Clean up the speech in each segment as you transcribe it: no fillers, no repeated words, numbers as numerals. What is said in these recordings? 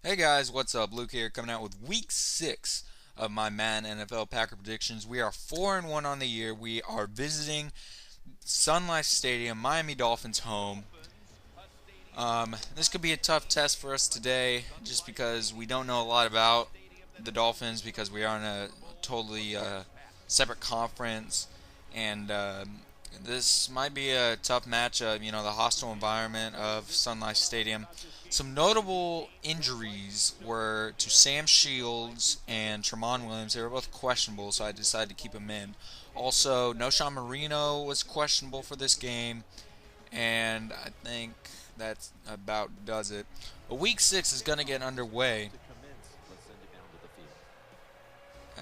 Hey guys, what's up? Luke here, coming out with week 6 of my Madden NFL Packer predictions. We are 4-1 on the year. We are visiting Sun Life Stadium, Miami Dolphins home. This could be a tough test for us today, just because we don't know a lot about the Dolphins because we are in a totally separate conference, and this might be a tough matchup. You know, the hostile environment of Sun Life Stadium. Some notable injuries were to Sam Shields and Tremont Williams. They were both questionable, so I decided to keep them in. Also, No Sean Marino was questionable for this game, and I think that about does it. But week 6 is going to get underway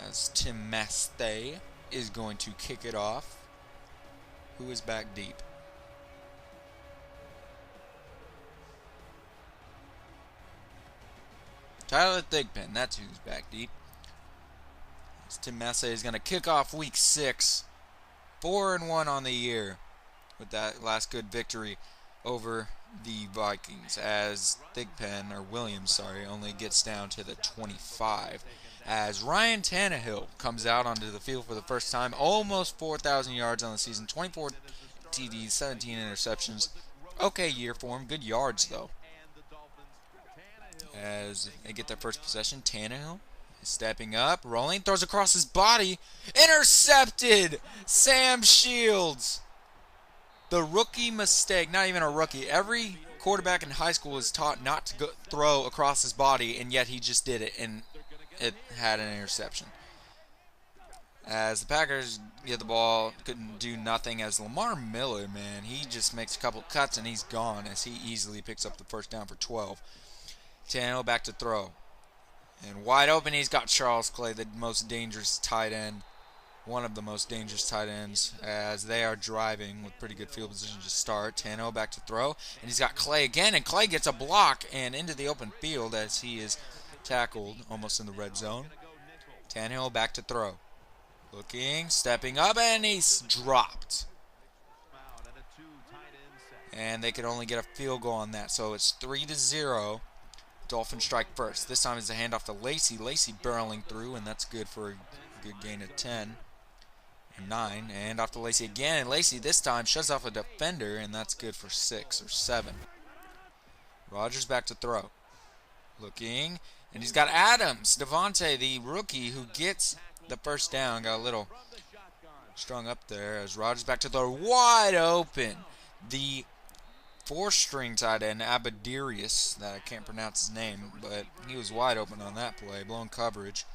as Tim Mastay is going to kick it off. Who is back deep? Tyler Thigpen, that's who's back deep. As Tim Mastay is going to kick off week 6, 4-1 on the year with that last good victory over the Vikings, as Thigpen, or Williams, sorry, only gets down to the 25. As Ryan Tannehill comes out onto the field for the first time, almost 4,000 yards on the season, 24 TDs, 17 interceptions. Okay year for him, good yards though. As they get their first possession, Tannehill is stepping up, rolling, throws across his body, intercepted! Sam Shields! The rookie mistake, not even a rookie. Every quarterback in high school is taught not to throw across his body, and yet he just did it, and it had an interception. As the Packers get the ball, couldn't do nothing. As Lamar Miller, man, he just makes a couple cuts and he's gone, as he easily picks up the first down for 12. Tannehill back to throw. And wide open, he's got Charles Clay, the most dangerous tight end. One of the most dangerous tight ends, as they are driving with pretty good field position to start. Tannehill back to throw, and he's got Clay again, and Clay gets a block and into the open field as he is tackled almost in the red zone. Tannehill back to throw. Looking, stepping up, and he's dropped. And they could only get a field goal on that, so it's 3-0. Dolphins strike first. This time it's a handoff to Lacey. Lacey barreling through, and that's good for a good gain of 10 and 9. And off to Lacey again. And Lacey this time shuts off a defender, and that's good for 6 or 7. Rodgers back to throw. Looking, and he's got Adams, Devontae, the rookie, who gets the first down. Got a little strung up there as Rodgers back to throw. Wide open. The 4-string tight end, Abadirius, that I can't pronounce his name, but he was wide open on that play, blown coverage.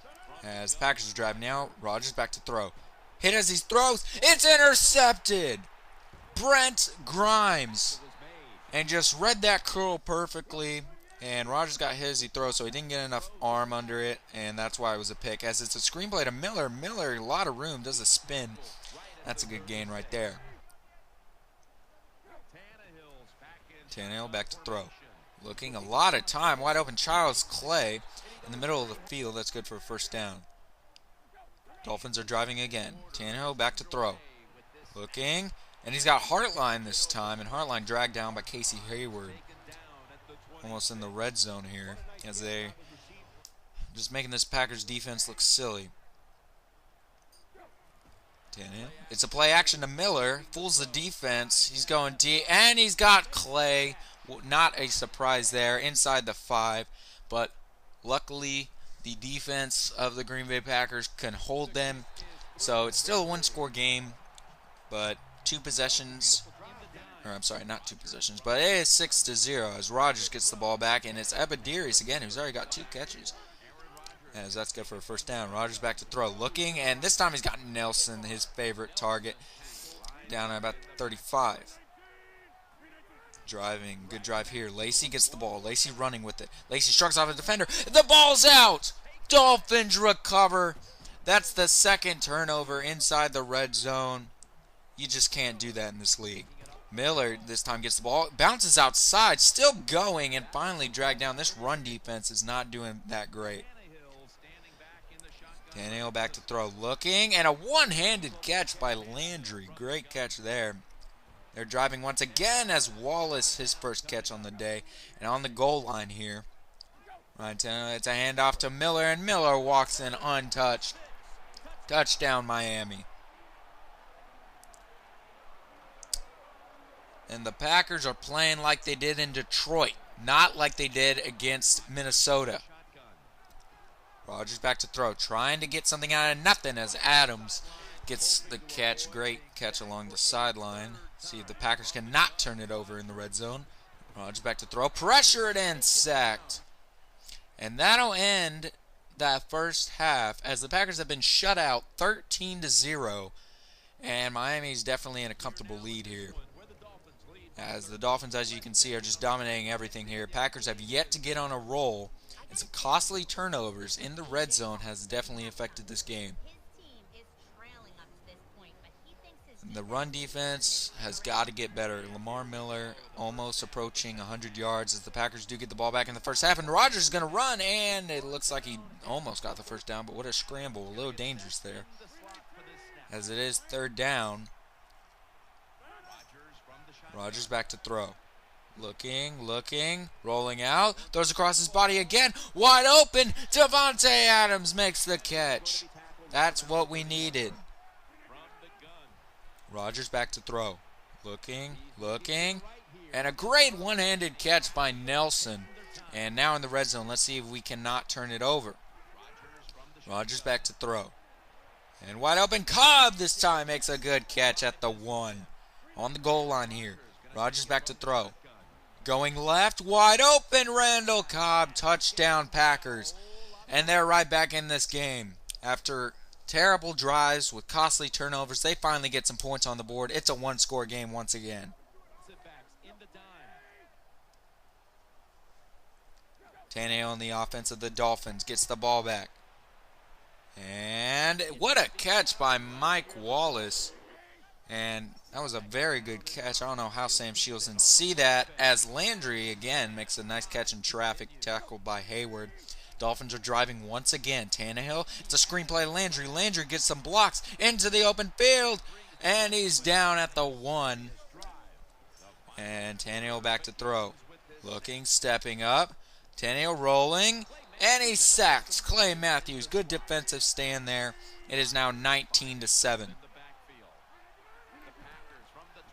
As the Packers are driving out, Rodgers back to throw. Hit as he throws, it's intercepted! Brent Grimes. And just read that curl perfectly, and Rodgers got hit as he throws, so he didn't get enough arm under it, and that's why it was a pick. As it's a screenplay to Miller. Miller, a lot of room, does a spin. That's a good gain right there. Tannehill back to throw. Looking, a lot of time. Wide open Charles Clay in the middle of the field. That's good for a first down. Dolphins are driving again. Tannehill back to throw. Looking, and he's got Hartline this time, and Hartline dragged down by Casey Hayward. Almost in the red zone here, as they just making this Packers defense look silly. Tannehill. It's a play action to Miller. Fools the defense. He's going deep. And he's got Clay. Not a surprise there. Inside the 5. But luckily, the defense of the Green Bay Packers can hold them. So it's still a one-score game. But 2 possessions. Or I'm sorry, not 2 possessions. But it is 6-0 as Rodgers gets the ball back. And it's Abadirius again, who's already got 2 catches. As that's good for a first down. Rodgers back to throw. Looking, and this time he's got Nelson, his favorite target, down at about 35. Driving. Good drive here. Lacey gets the ball. Lacey running with it. Lacey shrugs off a defender. The ball's out! Dolphins recover. That's the 2nd turnover inside the red zone. You just can't do that in this league. Miller this time gets the ball. Bounces outside. Still going, and finally dragged down. This run defense is not doing that great. Tannehill back to throw. Looking, and a one-handed catch by Landry. Great catch there. They're driving once again as Wallace, his first catch on the day. And on the goal line here, Ryan Tannehill, it's a handoff to Miller, and Miller walks in untouched. Touchdown, Miami. And the Packers are playing like they did in Detroit, not like they did against Minnesota. Rodgers back to throw, trying to get something out of nothing as Adams gets the catch. Great catch along the sideline. See if the Packers cannot turn it over in the red zone. Rodgers back to throw, pressured and sacked. And that'll end that first half as the Packers have been shut out 13-0. And Miami's definitely in a comfortable lead here. As the Dolphins, as you can see, are just dominating everything here. Packers have yet to get on a roll. And some costly turnovers in the red zone has definitely affected this game. And the run defense has got to get better. Lamar Miller almost approaching 100 yards as the Packers do get the ball back in the first half. And Rodgers is going to run, and it looks like he almost got the first down. But what a scramble. A little dangerous there. As it is third down. Rodgers back to throw. Looking, rolling out. Throws across his body again. Wide open. Davante Adams makes the catch. That's what we needed. Rodgers back to throw. Looking. And a great one-handed catch by Nelson. And now in the red zone, let's see if we cannot turn it over. Rodgers back to throw. And wide open. Cobb this time makes a good catch at the 1. On the goal line here. Rodgers back to throw. Going left, wide open, Randall Cobb, touchdown Packers. And they're right back in this game. After terrible drives with costly turnovers, they finally get some points on the board. It's a one-score game once again. Tannehill on the offense of the Dolphins gets the ball back. And what a catch by Mike Wallace. And that was a very good catch. I don't know how Sam Shields didn't see that as Landry, again, makes a nice catch in traffic, tackled by Hayward. Dolphins are driving once again. Tannehill, it's a screenplay. Landry gets some blocks into the open field, and he's down at the 1. And Tannehill back to throw. Looking, stepping up. Tannehill rolling, and he's sacked. Clay Matthews, good defensive stand there. It is now 19-7.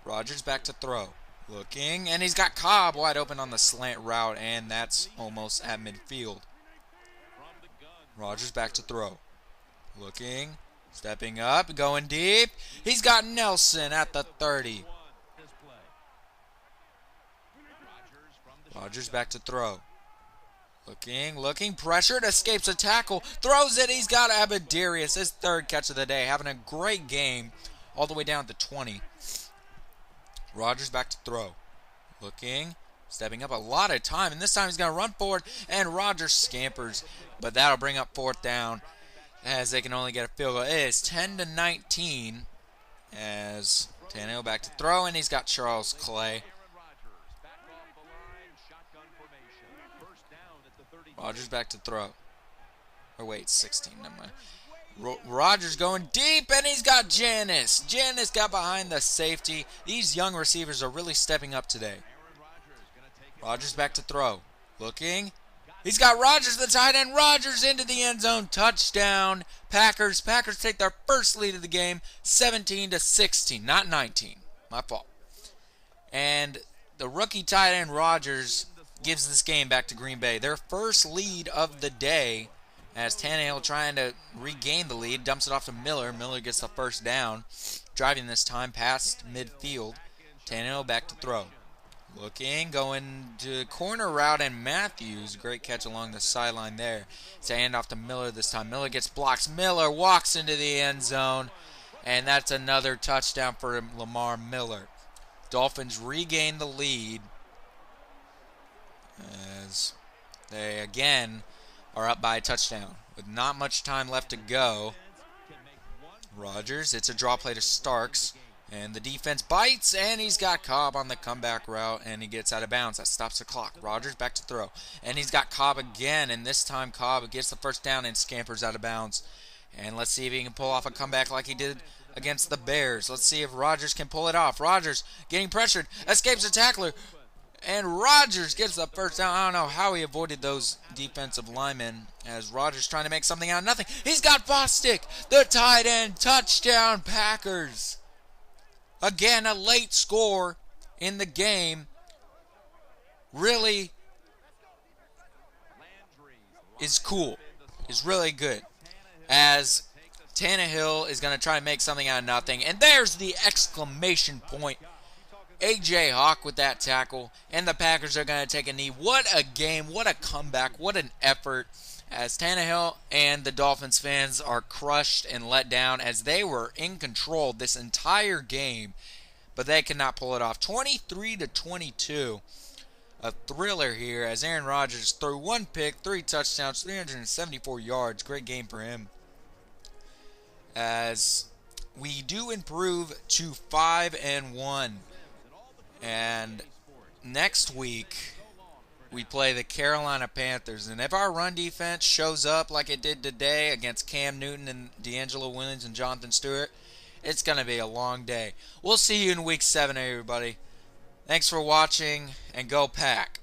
Rodgers back to throw. Looking, and he's got Cobb wide open on the slant route, and that's almost at midfield. Rodgers back to throw. Looking, stepping up, going deep. He's got Nelson at the 30. Rodgers back to throw. Looking, pressured, escapes a tackle, throws it. He's got Abadarius, his third catch of the day, having a great game all the way down to 20. Rodgers back to throw. Looking, stepping up a lot of time, and this time he's going to run forward, and Rodgers scampers, but that'll bring up fourth down as they can only get a field goal. It is 10-19 as Tannehill back to throw, and he's got Charles Clay. Rodgers back to throw. Or wait, 16, never mind. Rodgers going deep, and he's got Janis. Janis got behind the safety. These young receivers are really stepping up today. Rodgers back to throw. Looking. He's got Rodgers, the tight end. Rodgers into the end zone. Touchdown. Packers. Packers take their first lead of the game, 17-16, not 19. My fault. And the rookie tight end Rodgers gives this game back to Green Bay. Their first lead of the day. As Tannehill trying to regain the lead, dumps it off to Miller. Miller gets the first down, driving this time past midfield. Tannehill back to throw. Looking, going to corner route, and Matthews, great catch along the sideline there. It's a handoff to Miller this time. Miller gets blocks. Miller walks into the end zone, and that's another touchdown for Lamar Miller. Dolphins regain the lead as they again are up by a touchdown with not much time left to go. Rodgers, it's a draw play to Starks, and the defense bites, and he's got Cobb on the comeback route, and he gets out of bounds. That stops the clock. Rodgers back to throw, and he's got Cobb again, and this time Cobb gets the first down and scampers out of bounds. And let's see if he can pull off a comeback like he did against the Bears. Let's see if Rodgers can pull it off. Rodgers getting pressured, escapes a tackler, And Rodgers gets the first down. I don't know how he avoided those defensive linemen as Rodgers trying to make something out of nothing. He's got Bostic, the tight end, touchdown Packers. Again, a late score in the game really is cool, is really good. As Tannehill is going to try and make something out of nothing. And there's the exclamation point. A.J. Hawk with that tackle. And the Packers are going to take a knee. What a game. What a comeback. What an effort. As Tannehill and the Dolphins fans are crushed and let down as they were in control this entire game. But they could not pull it off. 23-22. A thriller here as Aaron Rodgers threw one pick, 3 touchdowns, 374 yards. Great game for him. As we do improve to 5-1. And next week we play the Carolina Panthers. And if our run defense shows up like it did today against Cam Newton and D'Angelo Williams and Jonathan Stewart, it's going to be a long day. We'll see you in week 7, everybody. Thanks for watching, and go Pack.